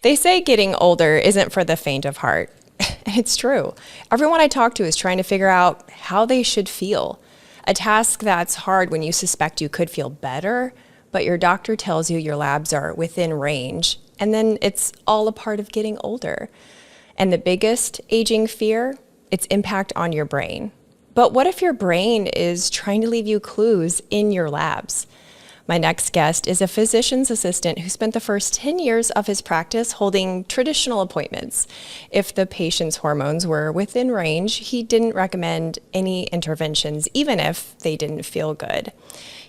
They say getting older isn't for the faint of heart. And it's true. Everyone I talk to is trying to figure out how they should feel. A task that's hard when you suspect you could feel better, but your doctor tells you your labs are within range. And then it's all a part of getting older. And the biggest aging fear, its impact on your brain. But what if your brain is trying to leave you clues in your labs? My next guest is a physician's assistant who spent the first 10 years of his practice holding traditional appointments. If the patient's hormones were within range, he didn't recommend any interventions, even if they didn't feel good.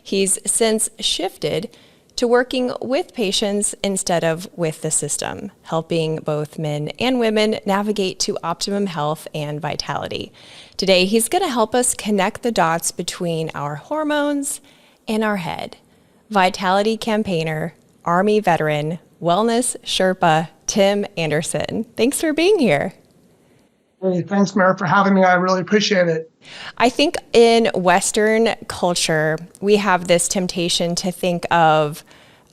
He's since shifted to working with patients instead of with the system, helping both men and women navigate to optimum health and vitality. Today, he's going to help us connect the dots between our hormones and our head. Vitality campaigner, Army veteran, wellness Sherpa, Tim Anderson. Thanks for being here. Hey, thanks, Meredith, for having me. I really appreciate it. I think in Western culture, we have this temptation to think of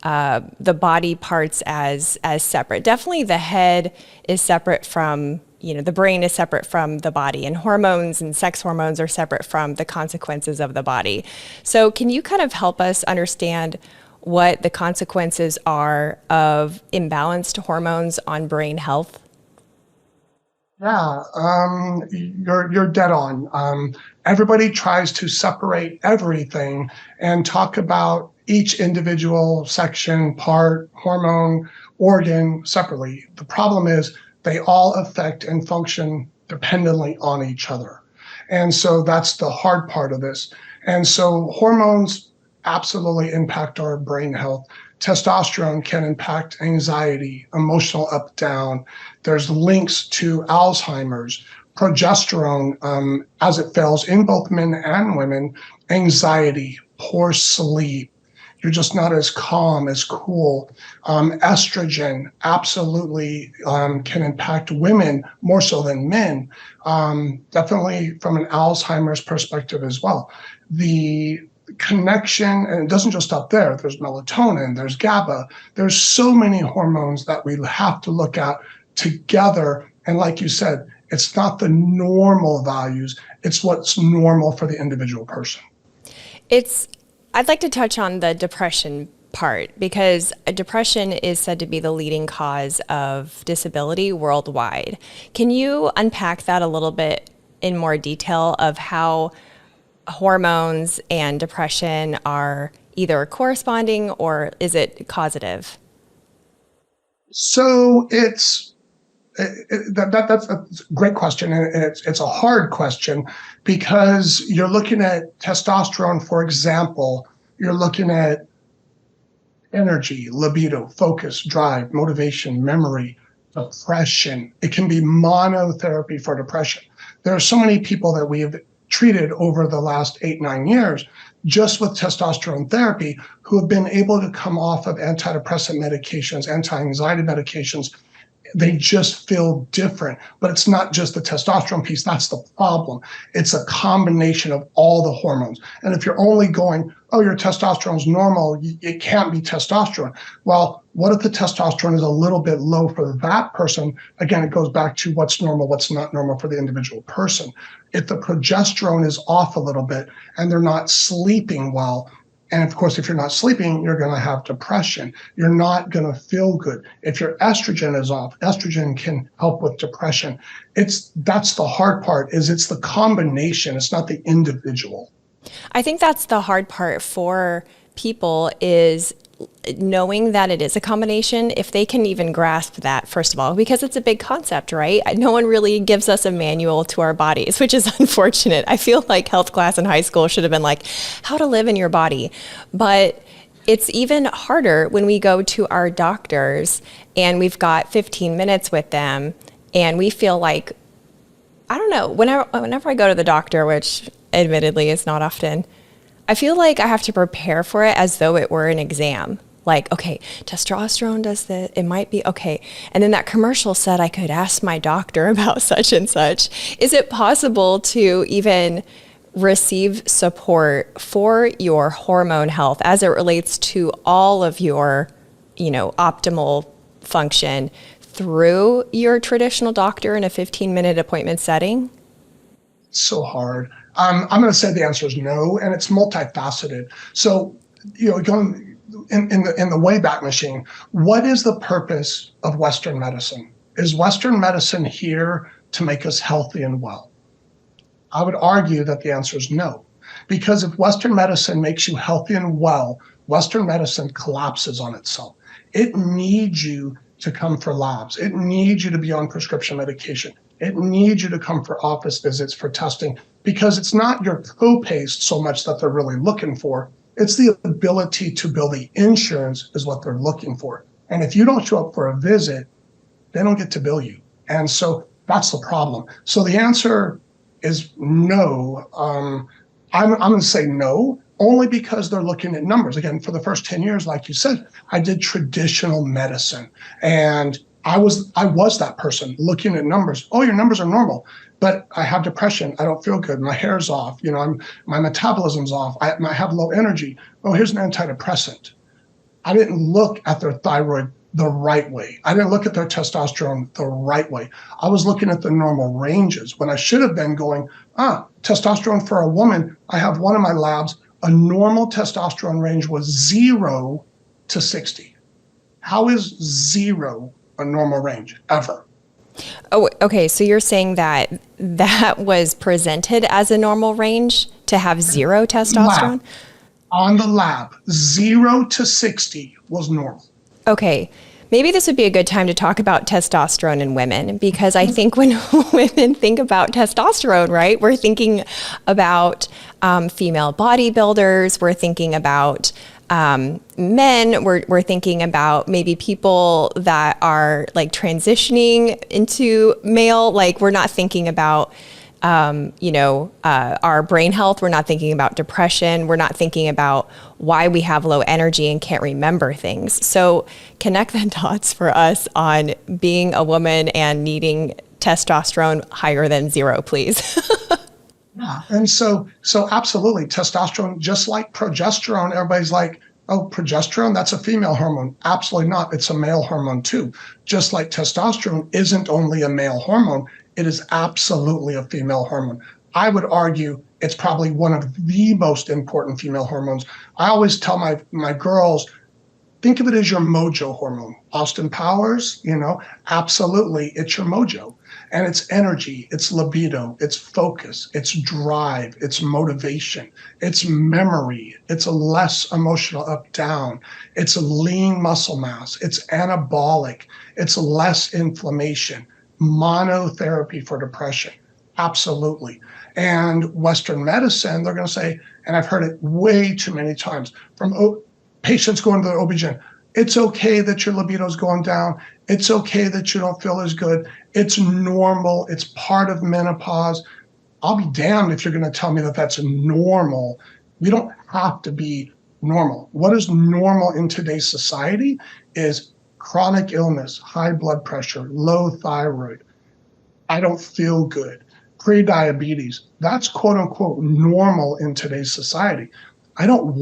the body parts as separate. Definitely the head is separate from, the brain is separate from the body, and hormones and sex hormones are separate from the consequences of the body. So can you kind of help us understand what the consequences are of imbalanced hormones on brain health? Yeah, you're dead on. Everybody tries to separate everything and talk about each individual section, part, hormone, organ separately. The problem is they all affect and function dependently on each other. And so that's the hard part of this. And so hormones absolutely impact our brain health. Testosterone can impact anxiety, emotional up, down. There's links to Alzheimer's. Progesterone, as it fails in both men and women, anxiety, poor sleep. You're just not as calm, as cool. Estrogen absolutely can impact women more so than men, definitely from an Alzheimer's perspective as well. The connection, and it doesn't just stop there. There's melatonin, there's GABA. There's so many hormones that we have to look at together. And like you said, it's not the normal values. It's what's normal for the individual person. I'd like to touch on the depression part, because depression is said to be the leading cause of disability worldwide. Can you unpack that a little bit in more detail of how hormones and depression are either corresponding, or is it causative? So that's a great question, and it's a hard question, because you're looking at testosterone, for example. You're looking at energy, libido, focus, drive, motivation, memory, depression. It can be monotherapy for depression. There are so many people that we have treated over the last 8-9 years just with testosterone therapy who have been able to come off of antidepressant medications, anti-anxiety medications. They just feel different. But it's not just the testosterone piece. That's the problem. It's a combination of all the hormones. And if you're only going, oh, your testosterone's normal, it can't be testosterone. Well, what if the testosterone is a little bit low for that person? Again, it goes back to what's normal, what's not normal for the individual person. If the progesterone is off a little bit and they're not sleeping well, and of course, if you're not sleeping, you're going to have depression. You're not going to feel good. If your estrogen is off, estrogen can help with depression. That's the hard part, is it's the combination. It's not the individual. I think that's the hard part for people, is knowing that it is a combination, if they can even grasp that, first of all, because it's a big concept, right? No one really gives us a manual to our bodies, which is unfortunate. I feel like health class in high school should have been like, how to live in your body. But it's even harder when we go to our doctors and we've got 15 minutes with them and we feel like, I don't know, whenever I go to the doctor, which admittedly is not often, I feel like I have to prepare for it as though it were an exam. Like, okay, testosterone does this, it might be okay. And then that commercial said I could ask my doctor about such and such. Is it possible to even receive support for your hormone health as it relates to all of your, optimal function through your traditional doctor in a 15-minute appointment setting? So hard. I'm going to say the answer is no, and it's multifaceted. So, going in the Wayback Machine, what is the purpose of Western medicine? Is Western medicine here to make us healthy and well? I would argue that the answer is no, because if Western medicine makes you healthy and well, Western medicine collapses on itself. It needs you to come for labs. It needs you to be on prescription medication. It needs you to come for office visits for testing, because it's not your copays so much that they're really looking for. It's the ability to bill the insurance is what they're looking for. And if you don't show up for a visit, they don't get to bill you. And so that's the problem. So the answer is no. I'm going to say no, only because they're looking at numbers. Again, for the first 10 years, like you said, I did traditional medicine, and I was that person looking at numbers. Oh, your numbers are normal, but I have depression. I don't feel good. My hair's off. My metabolism's off. I have low energy. Oh, here's an antidepressant. I didn't look at their thyroid the right way. I didn't look at their testosterone the right way. I was looking at the normal ranges when I should have been going, testosterone for a woman. I have one of my labs. A normal testosterone range was 0 to 60. How is 0 a normal range ever? Oh, okay. So you're saying that was presented as a normal range to have 0 testosterone? On the lab, 0 to 60 was normal. Okay. Maybe this would be a good time to talk about testosterone in women, because I think when women think about testosterone, right, we're thinking about female bodybuilders, we're thinking about men, we're thinking about maybe people that are like transitioning into male. Like, we're not thinking about our brain health. We're not thinking about depression. We're not thinking about why we have low energy and can't remember things. So connect the dots for us on being a woman and needing testosterone higher than 0, please. Yeah. And so absolutely, testosterone, just like progesterone, everybody's like, oh, progesterone, that's a female hormone. Absolutely not. It's a male hormone too. Just like testosterone isn't only a male hormone, it is absolutely a female hormone. I would argue it's probably one of the most important female hormones. I always tell my girls, think of it as your mojo hormone. Austin Powers, absolutely, it's your mojo. And it's energy, it's libido, it's focus, it's drive, it's motivation, it's memory, it's a less emotional up down, it's a lean muscle mass, it's anabolic, it's less inflammation, monotherapy for depression. Absolutely. And Western medicine, they're going to say, and I've heard it way too many times from patients going to the OB-GYN, it's okay that your libido is going down. It's okay that you don't feel as good. It's normal. It's part of menopause. I'll be damned if you're going to tell me that that's normal. We don't have to be normal. What is normal in today's society is chronic illness, high blood pressure, low thyroid. I don't feel good. Pre-diabetes. That's quote unquote normal in today's society. People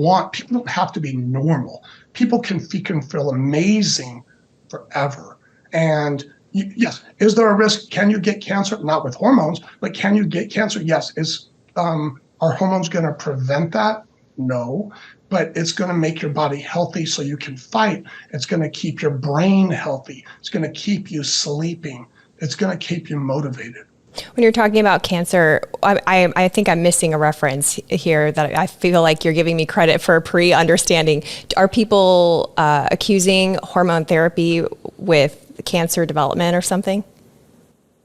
don't have to be normal. People can feel amazing forever. And yes, is there a risk? Can you get cancer? Not with hormones, but can you get cancer? Yes. Are hormones going to prevent that? No, but it's going to make your body healthy so you can fight. It's going to keep your brain healthy. It's going to keep you sleeping. It's going to keep you motivated. When you're talking about cancer, I think I'm missing a reference here that I feel like you're giving me credit for pre-understanding. Are people accusing hormone therapy with cancer development or something?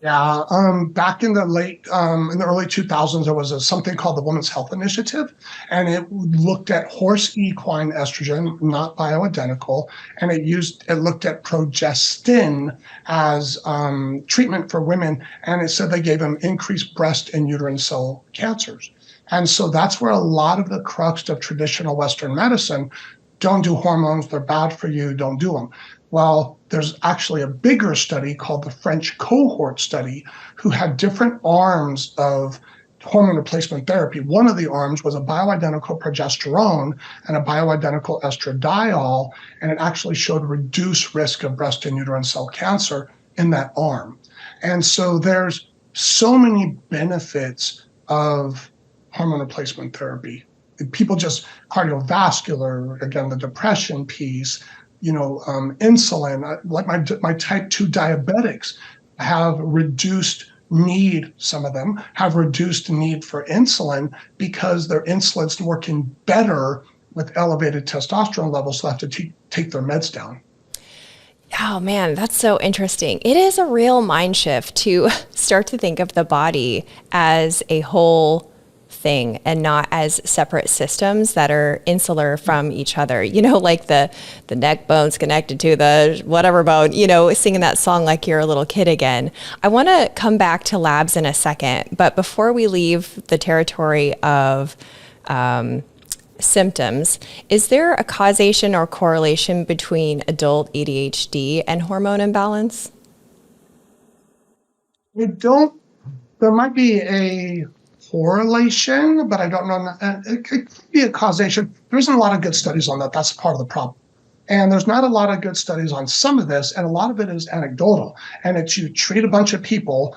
Yeah, back in the early 2000s, there was something called the Women's Health Initiative, and it looked at horse equine estrogen, not bioidentical, and it looked at progestin as treatment for women, and it said they gave them increased breast and uterine cell cancers. And so that's where a lot of the crux of traditional Western medicine, don't do hormones, they're bad for you, don't do them. Well, there's actually a bigger study called the French cohort study, who had different arms of hormone replacement therapy. One of the arms was a bioidentical progesterone and a bioidentical estradiol, and it actually showed reduced risk of breast and uterine cell cancer in that arm. And so there's so many benefits of hormone replacement therapy. People just cardiovascular, again, the depression piece, insulin, like my type 2 diabetics have reduced need, some of them have reduced need for insulin because their insulin's working better with elevated testosterone levels, so they have to take their meds down. Oh man, that's so interesting. It is a real mind shift to start to think of the body as a whole thing and not as separate systems that are insular from each other. Like the neck bone's connected to the whatever bone, singing that song like you're a little kid again. I want to come back to labs in a second, but before we leave the territory of symptoms, is there a causation or correlation between adult ADHD and hormone imbalance? There might be a correlation, but I don't know. It could be a causation. There isn't a lot of good studies on that. That's part of the problem. And there's not a lot of good studies on some of this, and a lot of it is anecdotal. And it's you treat a bunch of people,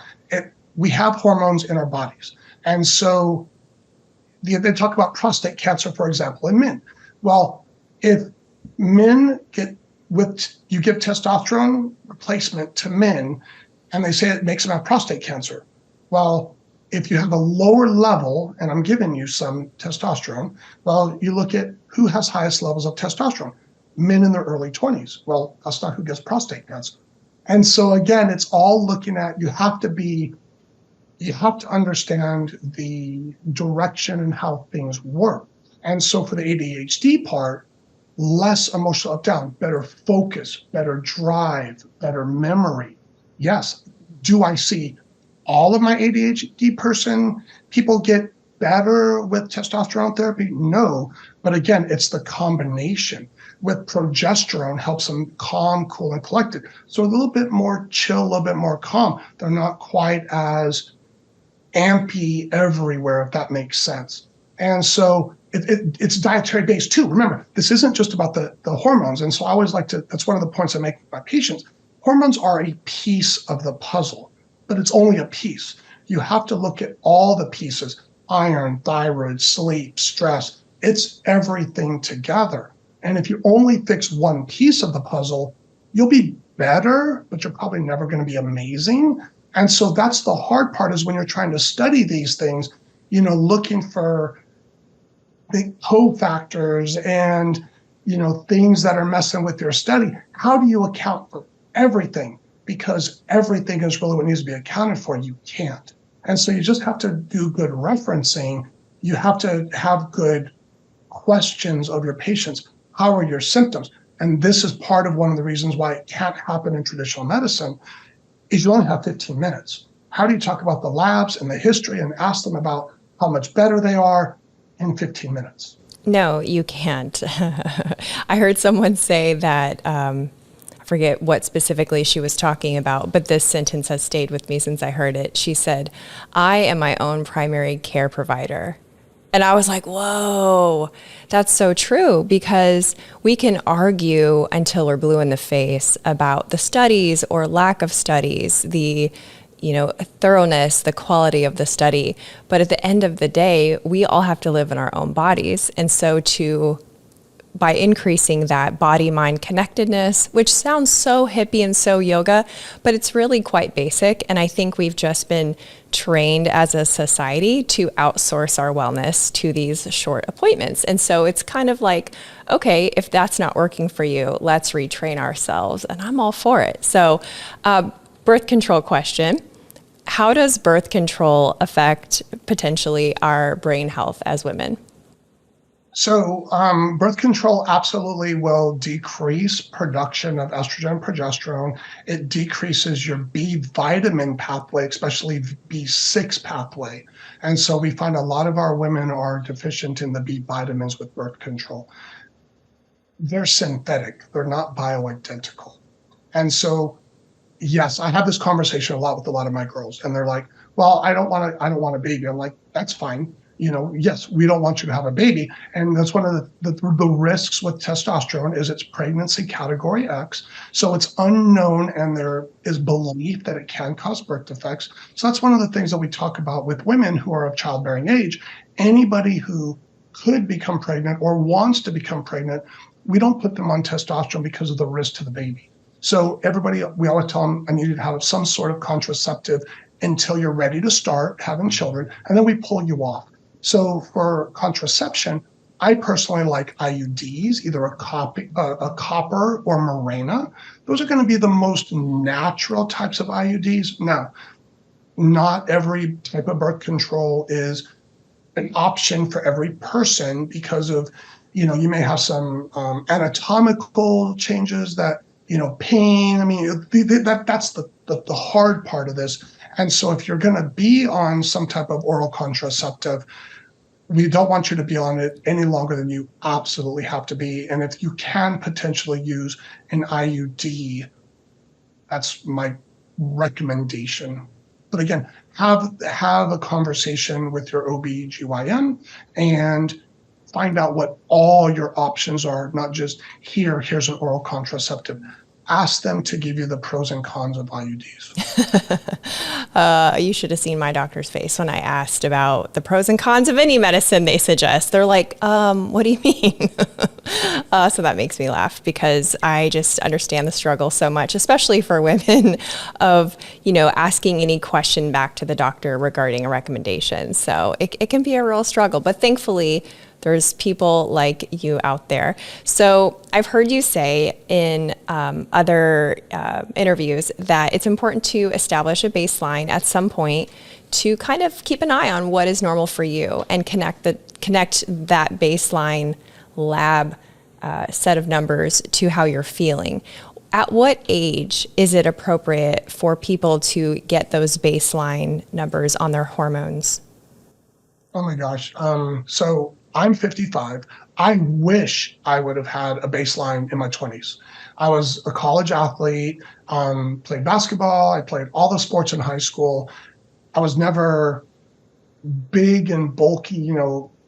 we have hormones in our bodies. And so they talk about prostate cancer, for example, in men. Well, if men you give testosterone replacement to men, and they say it makes them have prostate cancer. Well, if you have a lower level, and I'm giving you some testosterone, well, you look at who has highest levels of testosterone. Men in their early 20s. Well, that's not who gets prostate cancer. And so again, it's all looking at, you have to understand the direction and how things work. And so for the ADHD part, less emotional up down, better focus, better drive, better memory. Yes. Do I see all of my ADHD people get better with testosterone therapy? No. But again, it's the combination. With progesterone helps them calm, cool, and collected. So a little bit more chill, a little bit more calm. They're not quite as ampy everywhere, if that makes sense. And so it's dietary based too. Remember, this isn't just about the hormones. And so I always that's one of the points I make with my patients. Hormones are a piece of the puzzle, but it's only a piece. You have to look at all the pieces: iron, thyroid, sleep, stress. It's everything together. And if you only fix one piece of the puzzle, you'll be better, but you're probably never going to be amazing. And so that's the hard part, is when you're trying to study these things, looking for the cofactors and, things that are messing with your study. How do you account for everything? Because everything is really what needs to be accounted for. You can't. And so you just have to do good referencing. You have to have good questions of your patients. How are your symptoms? And this is part of one of the reasons why it can't happen in traditional medicine, is you only have 15 minutes. How do you talk about the labs and the history and ask them about how much better they are in 15 minutes? No, you can't. I heard someone say that, I forget what specifically she was talking about, but this sentence has stayed with me since I heard it. She said, "I am my own primary care provider." And I was like, whoa, that's so true, because we can argue until we're blue in the face about the studies or lack of studies, the thoroughness, the quality of the study. But at the end of the day, we all have to live in our own bodies. And so by increasing that body-mind connectedness, which sounds so hippie and so yoga, but it's really quite basic. And I think we've just been trained as a society to outsource our wellness to these short appointments. And so it's kind of like, okay, if that's not working for you, let's retrain ourselves. And I'm all for it. So birth control question. How does birth control affect potentially our brain health as women? So birth control absolutely will decrease production of estrogen and progesterone. It decreases your B vitamin pathway, especially B6 pathway. And so we find a lot of our women are deficient in the B vitamins with birth control. They're synthetic. They're not bioidentical. And so Yes, I have this conversation a lot with a lot of my girls, and they're like, "Well, I don't want a baby." I'm like, "That's fine. Yes, we don't want you to have a baby." And that's one of the risks with testosterone is it's pregnancy category X. So it's unknown, and there is belief that it can cause birth defects. So that's one of the things that we talk about with women who are of childbearing age. Anybody who could become pregnant or wants to become pregnant, we don't put them on testosterone because of the risk to the baby. So everybody, we always tell them, I need you to have some sort of contraceptive until you're ready to start having children, and then we pull you off. So for contraception, I personally like IUDs, either a copper or Mirena. Those are going to be the most natural types of IUDs. Now, not every type of birth control is an option for every person because of, you may have some anatomical changes that, pain. I mean, that's the hard part of this. And so if you're going to be on some type of oral contraceptive, we don't want you to be on it any longer than you absolutely have to be. And if you can potentially use an IUD, that's my recommendation. But again, have a conversation with your OB/GYN and find out what all your options are, not just here's an oral contraceptive. Ask them to give you the pros and cons of IUDs. You should have seen my doctor's face when I asked about the pros and cons of any medicine they suggest. They're like, what do you mean? So that makes me laugh because I just understand the struggle so much, especially for women of, asking any question back to the doctor regarding a recommendation. So it can be a real struggle, but thankfully there's people like you out there. So I've heard you say in other interviews that it's important to establish a baseline at some point to kind of keep an eye on what is normal for you and connect that baseline lab set of numbers to how you're feeling. At what age is it appropriate for people to get those baseline numbers on their hormones? Oh my gosh. So I'm 55. I wish I would have had a baseline in my 20s. I was a college athlete, played basketball. I played all the sports in high school. I was never big and bulky,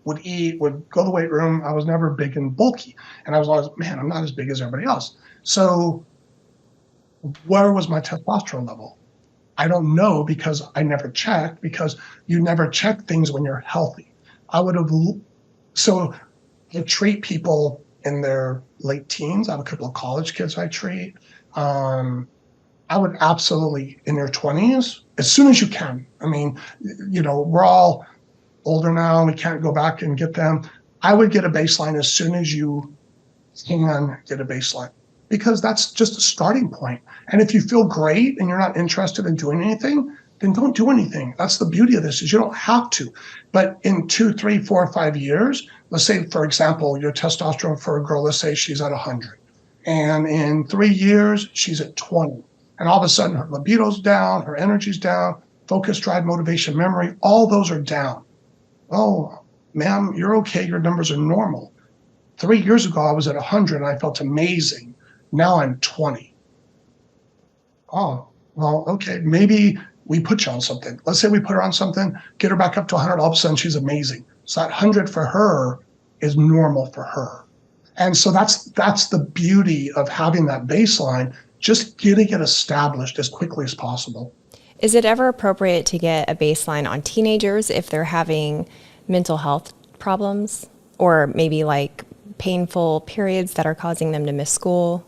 would eat, would go to the weight room. I was never big and bulky. And I was always, man, I'm not as big as everybody else. So where was my testosterone level? I don't know because I never checked, because you never check things when you're healthy. I would have, so I treat people in their late teens. I have a couple of college kids I treat. I would absolutely, in your 20s, as soon as you can. I mean, we're all older now. We can't go back and get them. I would get a baseline as soon as you can get a baseline, because that's just a starting point. And if you feel great and you're not interested in doing anything, then don't do anything. That's the beauty of this, is you don't have to. But in 2, 3, 4, 5 years, let's say, for example, your testosterone for a girl, let's say she's at 100. And in 3 years, she's at 20. And all of a sudden, her libido's down, her energy's down, focus, drive, motivation, memory, all those are down. Oh, ma'am, you're okay. Your numbers are normal. 3 years ago, I was at 100 and I felt amazing. Now I'm 20. Oh, well, okay, maybe we put you on something. Let's say we put her on something, get her back up to 100, all of a sudden she's amazing. So that 100 for her is normal for her. And so that's the beauty of having that baseline, just getting it established as quickly as possible. Is it ever appropriate to get a baseline on teenagers if they're having mental health problems, or maybe like painful periods that are causing them to miss school?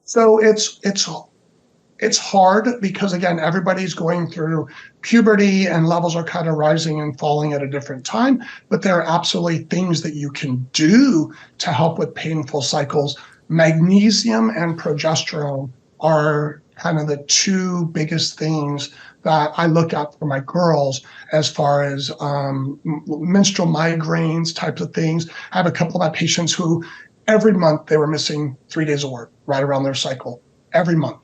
So it's hard because, again, everybody's going through puberty and levels are kind of rising and falling at a different time. But there are absolutely things that you can do to help with painful cycles. Magnesium and progesterone are kind of the two biggest things that I look at for my girls as far as menstrual migraines types of things. I have a couple of my patients who every month they were missing 3 days of work right around their cycle, every month.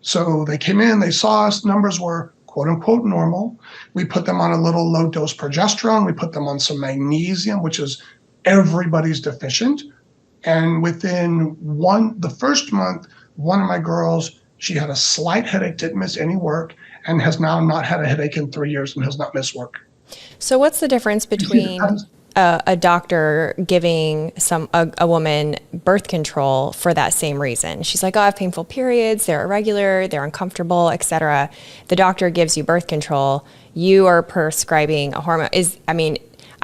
So they came in, they saw us, numbers were quote unquote normal. We put them on a little low dose progesterone. We put them on some magnesium, which is everybody's deficient. And within the first month, one of my girls, She had a slight headache, didn't miss any work, and has now not had a headache in 3 years and has not missed work. So what's the difference between a doctor giving a woman birth control for that same reason? She's like, oh, I have painful periods, they're irregular, they're uncomfortable, etc. The doctor gives you birth control. You are prescribing a hormone.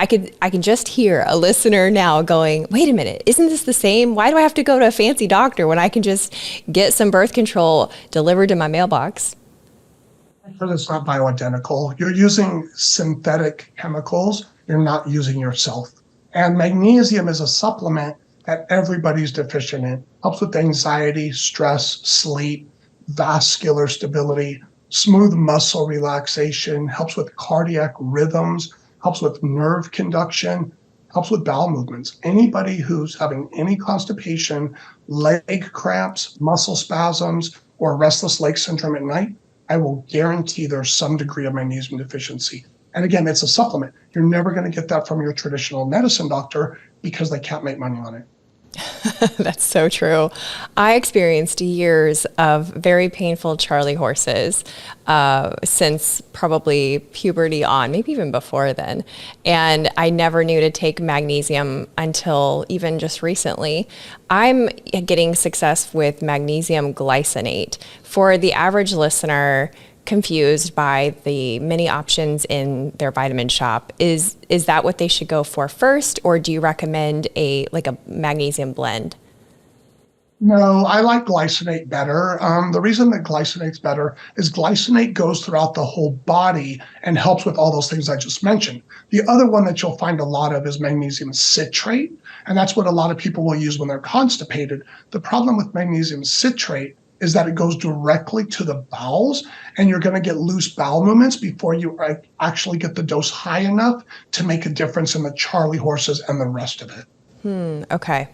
I can just hear a listener now going, wait a minute, isn't this the same? Why do I have to go to a fancy doctor when I can just get some birth control delivered to my mailbox? It's not bioidentical. You're using synthetic chemicals. You're not using yourself. And magnesium is a supplement that everybody's deficient in. Helps with anxiety, stress, sleep, vascular stability, smooth muscle relaxation, helps with cardiac rhythms, helps with nerve conduction, helps with bowel movements. Anybody who's having any constipation, leg cramps, muscle spasms, or restless leg syndrome at night, I will guarantee there's some degree of magnesium deficiency. And again, it's a supplement. You're never going to get that from your traditional medicine doctor because they can't make money on it. That's so true. I experienced years of very painful Charlie horses since probably puberty on, maybe even before then. And I never knew to take magnesium until even just recently. I'm getting success with magnesium glycinate. For the average listener confused by the many options in their vitamin shop, is that what they should go for first, or do you recommend a magnesium blend? No, I like glycinate better. The reason that glycinate's better is glycinate goes throughout the whole body and helps with all those things I just mentioned. The other one that you'll find a lot of is magnesium citrate, and that's what a lot of people will use when they're constipated. The problem with magnesium citrate is that it goes directly to the bowels, and you're going to get loose bowel movements before you actually get the dose high enough to make a difference in the Charlie horses and the rest of it. Okay.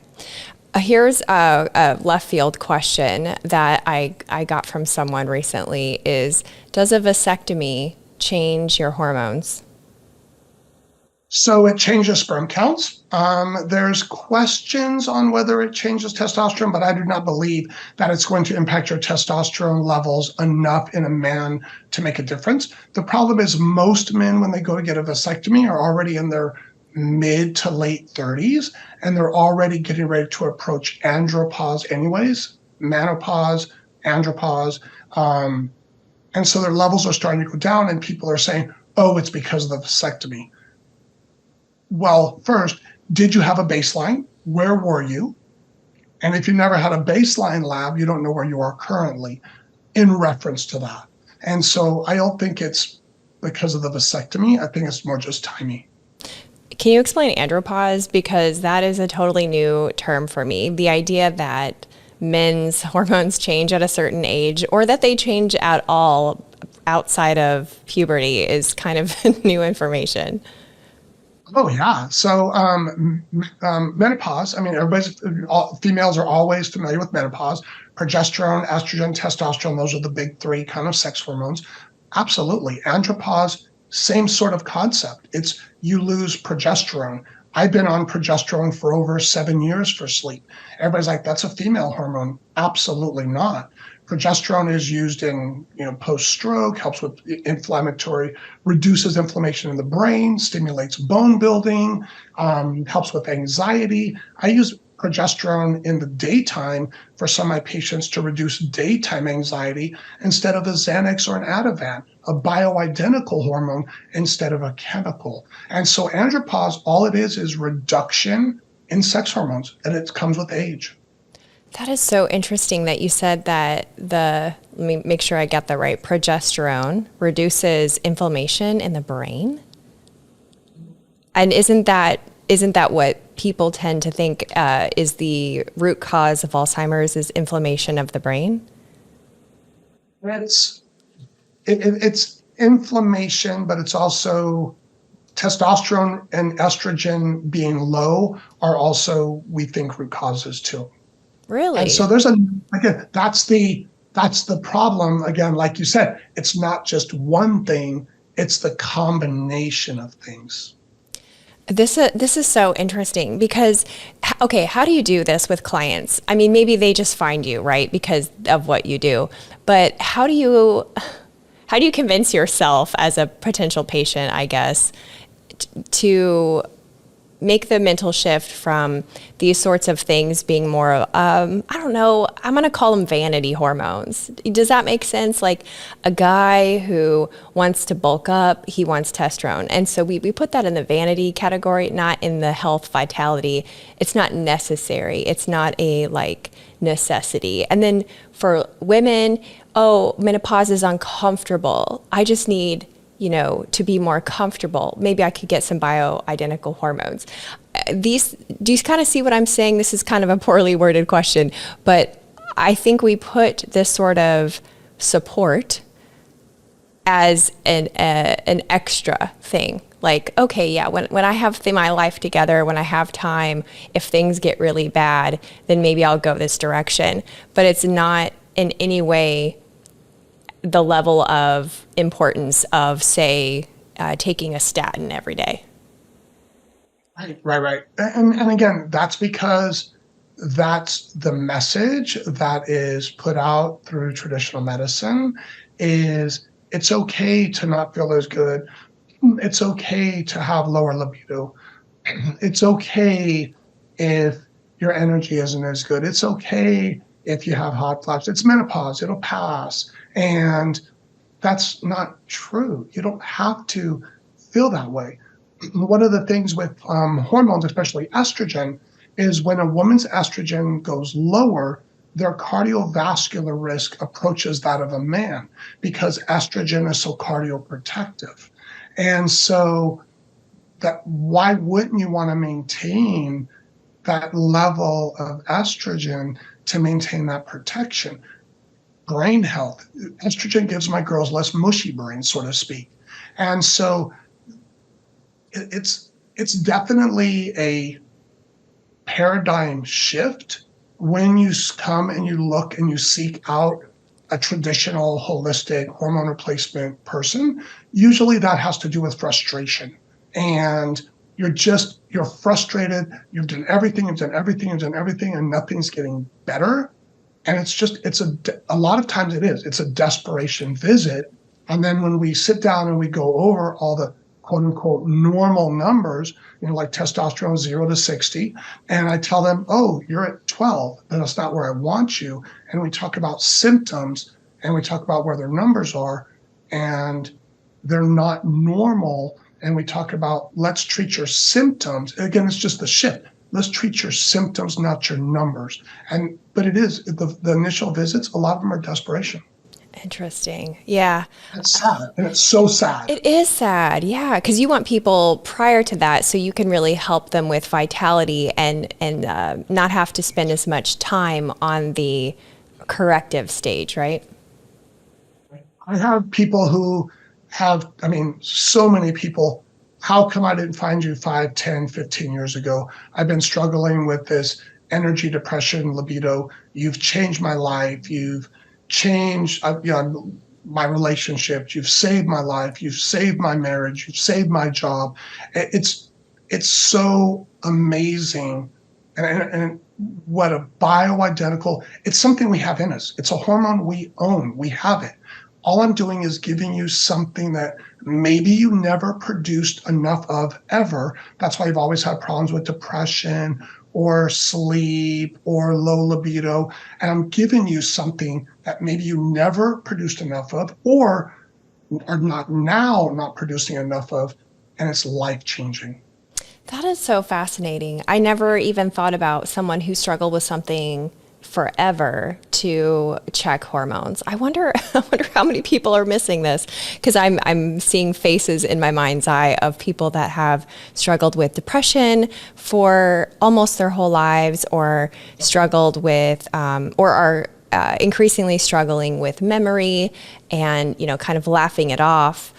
Here's a left field question that I got from someone recently is, does a vasectomy change your hormones? So it changes sperm counts. There's questions on whether it changes testosterone, but I do not believe that it's going to impact your testosterone levels enough in a man to make a difference. The problem is most men, when they go to get a vasectomy, are already in their mid to late 30s, and they're already getting ready to approach andropause anyways, menopause, andropause. And so their levels are starting to go down, and people are saying, oh, it's because of the vasectomy. Well, first, did you have a baseline? Where were you? And if you never had a baseline lab, you don't know where you are currently in reference to that. And so I don't think it's because of the vasectomy. I think it's more just timing. Can you explain andropause? Because that is a totally new term for me. The idea that men's hormones change at a certain age, or that they change at all outside of puberty, is kind of new information. Oh yeah. So menopause. I mean, females are always familiar with menopause. Progesterone, estrogen, testosterone. Those are the big three kind of sex hormones. Absolutely. Andropause, same sort of concept. It's you lose progesterone. I've been on progesterone for over 7 years for sleep. Everybody's like, that's a female hormone. Absolutely not. Progesterone is used in, post-stroke, helps with inflammatory, reduces inflammation in the brain, stimulates bone building, helps with anxiety. I use progesterone in the daytime for some of my patients to reduce daytime anxiety instead of a Xanax or an Ativan, a bioidentical hormone instead of a chemical. And so andropause, all it is reduction in sex hormones, and it comes with age. That is so interesting that you said that let me make sure I get that right, progesterone reduces inflammation in the brain? And isn't that what people tend to think is the root cause of Alzheimer's, is inflammation of the brain? It's inflammation, but it's also testosterone and estrogen being low are also, we think, root causes too. Really? And so that's the problem. Again, like you said, it's not just one thing, it's the combination of things. This is so interesting because, okay, how do you do this with clients? I mean, maybe they just find you, right, because of what you do. But how do you convince yourself as a potential patient, I guess, to make the mental shift from these sorts of things being more, I don't know, I'm going to call them vanity hormones. Does that make sense? Like a guy who wants to bulk up, he wants testosterone. And so we put that in the vanity category, not in the health vitality. It's not necessary. It's not a like necessity. And then for women, oh, menopause is uncomfortable. I just need to be more comfortable. Maybe I could get some bioidentical hormones. Do you kind of see what I'm saying? This is kind of a poorly worded question, but I think we put this sort of support as an extra thing. Like, okay, yeah, when I have my life together, when I have time, if things get really bad, then maybe I'll go this direction. But it's not in any way the level of importance of, say, taking a statin every day. Right. And again, that's because that's the message that is put out through traditional medicine is it's okay to not feel as good. It's okay to have lower libido. It's okay if your energy isn't as good. It's okay if you have hot flashes. It's menopause. It'll pass. And that's not true. You don't have to feel that way. One of the things with hormones, especially estrogen, is when a woman's estrogen goes lower, their cardiovascular risk approaches that of a man because estrogen is so cardioprotective. And so that why wouldn't you want to maintain that level of estrogen to maintain that protection? Brain health. Estrogen gives my girls less mushy brains, so to speak. And so it's definitely a paradigm shift when you come and you look and you seek out a traditional holistic hormone replacement person. Usually that has to do with frustration. And you're frustrated. You've done everything, and nothing's getting better. And a lot of times it's a desperation visit. And then when we sit down and we go over all the quote unquote normal numbers, like testosterone 0 to 60, and I tell them, oh, you're at 12, but that's not where I want you. And we talk about symptoms and we talk about where their numbers are and they're not normal. And we talk about, let's treat your symptoms. Again, it's just the shift. Let's treat your symptoms, not your numbers. But it is the initial visits. A lot of them are desperation. Interesting. Yeah. It's sad, and it's so sad. It is sad. Yeah, because you want people prior to that, so you can really help them with vitality and not have to spend as much time on the corrective stage, right? I have people who so many people. How come I didn't find you 5, 10, 15 years ago? I've been struggling with this energy, depression, libido. You've changed my life. You've changed my relationships. You've saved my life. You've saved my marriage. You've saved my job. It's so amazing. And what a bioidentical, it's something we have in us. It's a hormone we own. We have it. All I'm doing is giving you something that maybe you never produced enough of ever. That's why you've always had problems with depression or sleep or low libido. And I'm giving you something that maybe you never produced enough of or are not producing enough of, and it's life-changing. That is so fascinating. I never even thought about someone who struggled with something forever to check hormones. I wonder how many people are missing this, because I'm seeing faces in my mind's eye of people that have struggled with depression for almost their whole lives, or struggled with or are increasingly struggling with memory and kind of laughing it off,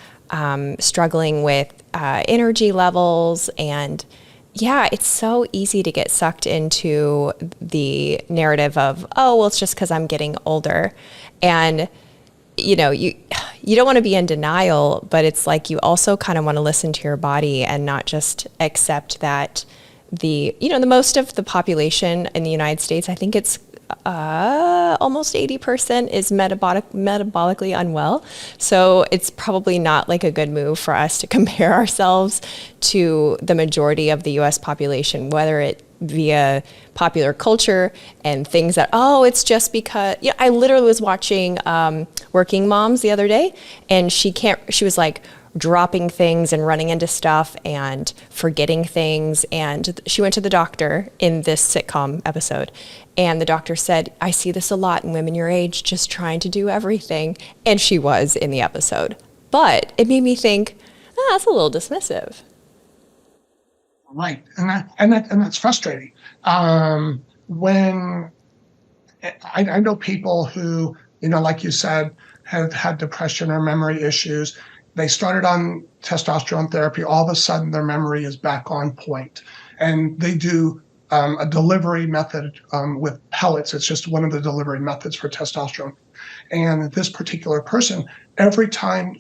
struggling with energy levels. And yeah, it's so easy to get sucked into the narrative of, oh, well, it's just because I'm getting older. And, you don't want to be in denial, but it's like you also kind of want to listen to your body and not just accept that the most of the population in the United States, I think it's almost 80% is metabolically unwell. So it's probably not like a good move for us to compare ourselves to the majority of the US population, whether it via popular culture and things that, oh, it's just because, yeah, I literally was watching Working Moms the other day, and she was like dropping things and running into stuff and forgetting things. And she went to the doctor in this sitcom episode, and the doctor said, I see this a lot in women your age, just trying to do everything. And she was in the episode. But it made me think, that's a little dismissive. Right, and that's frustrating. When I know people who, like you said, have had depression or memory issues. They started on testosterone therapy. All of a sudden, their memory is back on point, and they do a delivery method with pellets. It's just one of the delivery methods for testosterone. And this particular person, every time,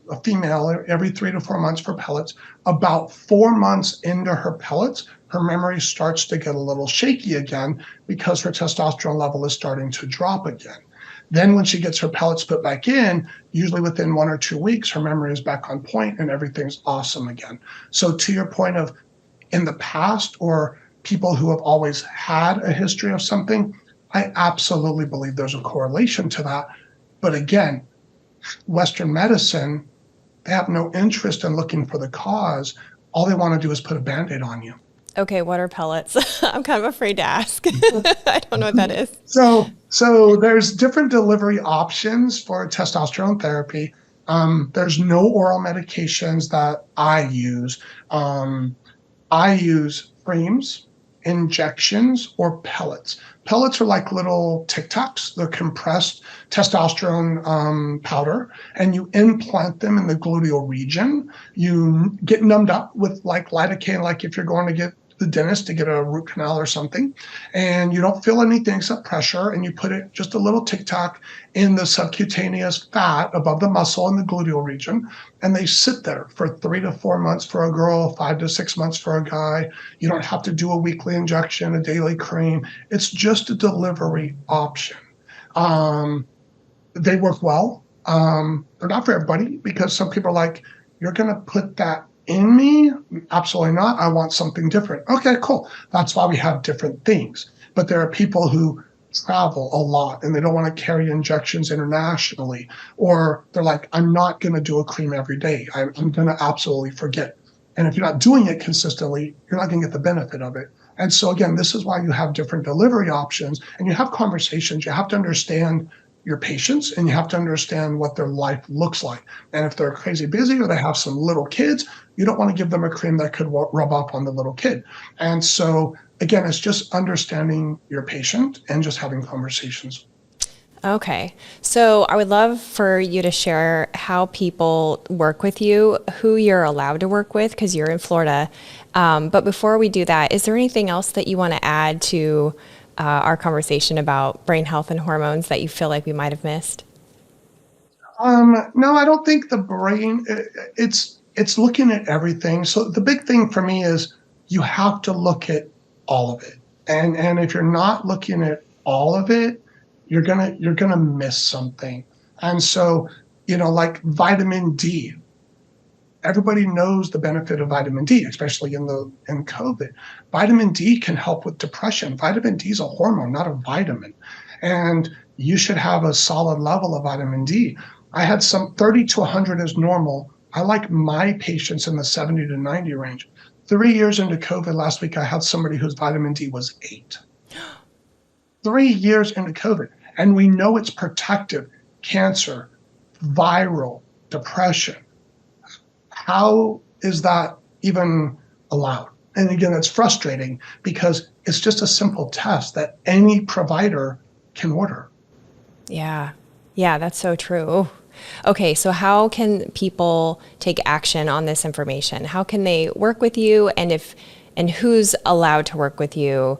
a female, every 3 to 4 months for pellets, about 4 months into her pellets, her memory starts to get a little shaky again because her testosterone level is starting to drop again. Then when she gets her pellets put back in, usually within 1 or 2 weeks, her memory is back on point and everything's awesome again. So to your point of in the past or people who have always had a history of something, I absolutely believe there's a correlation to that. But again, Western medicine, they have no interest in looking for the cause. All they want to do is put a Band-Aid on you. Okay, what are pellets? I'm kind of afraid to ask. I don't know what that is. So there's different delivery options for testosterone therapy. There's no oral medications that I use. I use creams, injections, or pellets. Pellets are like little Tic Tacs. They're compressed testosterone powder, and you implant them in the gluteal region. You get numbed up with like lidocaine, like if you're going to get the dentist to get a root canal or something, and you don't feel anything except pressure, and you put it just a little Tic Tac in the subcutaneous fat above the muscle in the gluteal region, and they sit there for 3 to 4 months for a girl, 5 to 6 months for a guy. You don't have to do a weekly injection, a daily cream. It's just a delivery option. They work well. They're not for everybody because some people are like, you're going to put that in me? Absolutely not. I want something different. Okay, cool. That's why we have different things. But there are people who travel a lot and they don't want to carry injections internationally, or they're like, I'm not going to do a cream every day. I'm going to absolutely forget. And if you're not doing it consistently, you're not going to get the benefit of it. And so again, this is why you have different delivery options and you have conversations. You have to understand your patients and you have to understand what their life looks like. And if they're crazy busy or they have some little kids, you don't want to give them a cream that could rub off on the little kid. And so again, it's just understanding your patient and just having conversations. Okay. So I would love for you to share how people work with you, who you're allowed to work with, because you're in Florida. But before we do that, is there anything else that you want to add to our conversation about brain health and hormones that you feel like we might have missed? No, I don't think the brain, it's looking at everything. So the big thing for me is you have to look at all of it. And if you're not looking at all of it, you're gonna miss something. And so, like vitamin D, everybody knows the benefit of vitamin D, especially in COVID. Vitamin D can help with depression. Vitamin D is a hormone, not a vitamin. And you should have a solid level of vitamin D. I had some 30 to 100 is normal. I like my patients in the 70 to 90 range. 3 years into COVID last week, I had somebody whose vitamin D was 8. 3 years into COVID. And we know it's protective, cancer, viral, depression. How is that even allowed? And again, it's frustrating because it's just a simple test that any provider can order. Yeah. Yeah, that's so true. Okay, so how can people take action on this information? How can they work with you, and who's allowed to work with you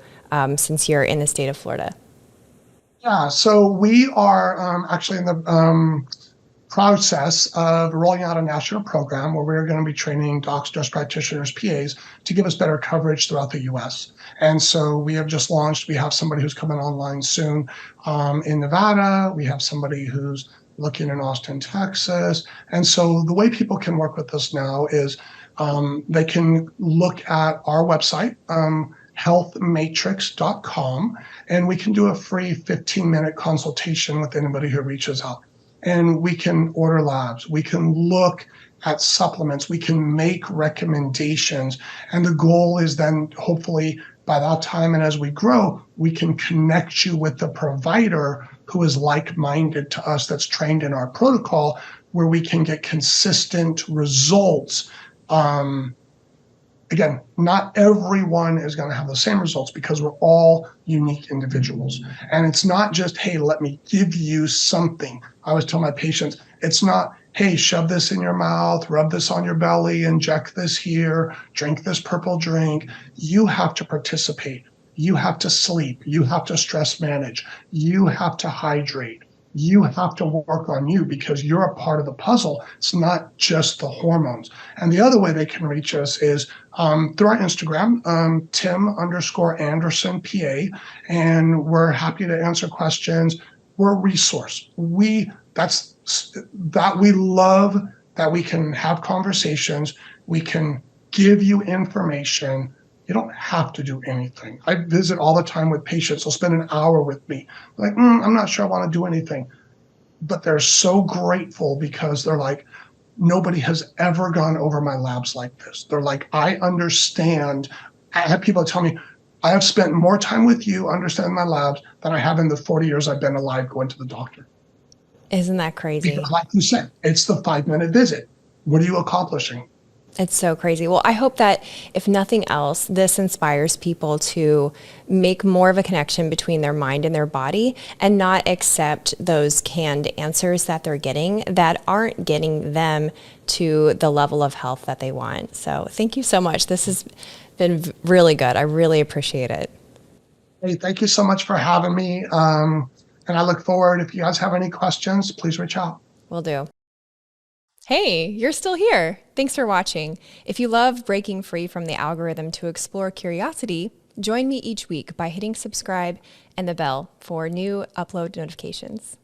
since you're in the state of Florida? Yeah, so we are actually in the process of rolling out a national program where we're going to be training docs, nurse practitioners, PAs to give us better coverage throughout the US. And so we have just launched, we have somebody who's coming online soon in Nevada. We have somebody who's looking in Austin, Texas. And so the way people can work with us now is they can look at our website, healthmatrix.com, and we can do a free 15-minute consultation with anybody who reaches out. And we can order labs, we can look at supplements, we can make recommendations. And the goal is then hopefully by that time and as we grow, we can connect you with the provider who is like-minded to us, that's trained in our protocol, where we can get consistent results. Again, not everyone is going to have the same results because we're all unique individuals. And it's not just, hey, let me give you something. I always tell my patients, it's not, hey, shove this in your mouth, rub this on your belly, inject this here, drink this purple drink. You have to participate. You have to sleep. You have to stress manage. You have to hydrate. You have to work on you because you're a part of the puzzle. It's not just the hormones. And the other way they can reach us is through our Instagram, Tim_Anderson PA, and we're happy to answer questions. We're a resource. We love that we can have conversations. We can give you information. You don't have to do anything. I visit all the time with patients. They'll spend an hour with me. Like, I'm not sure I want to do anything. But they're so grateful because they're like, nobody has ever gone over my labs like this. They're like, I understand. I have people tell me, I have spent more time with you understanding my labs than I have in the 40 years I've been alive going to the doctor. Isn't that crazy? Because like you said, it's the 5-minute visit. What are you accomplishing? It's so crazy. Well, I hope that if nothing else, this inspires people to make more of a connection between their mind and their body and not accept those canned answers that they're getting that aren't getting them to the level of health that they want. So thank you so much. This has been really good. I really appreciate it. Hey, thank you so much for having me. And I look forward, if you guys have any questions, please reach out. Will do. Hey, you're still here. Thanks for watching. If you love breaking free from the algorithm to explore curiosity, join me each week by hitting subscribe and the bell for new upload notifications.